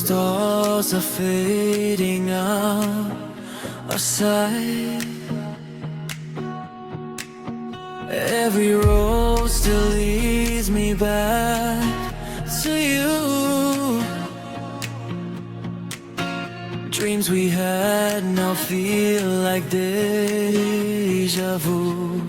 stars are fading out of sight. Every road still leads me back to you. Dreams we had now feel like deja vu.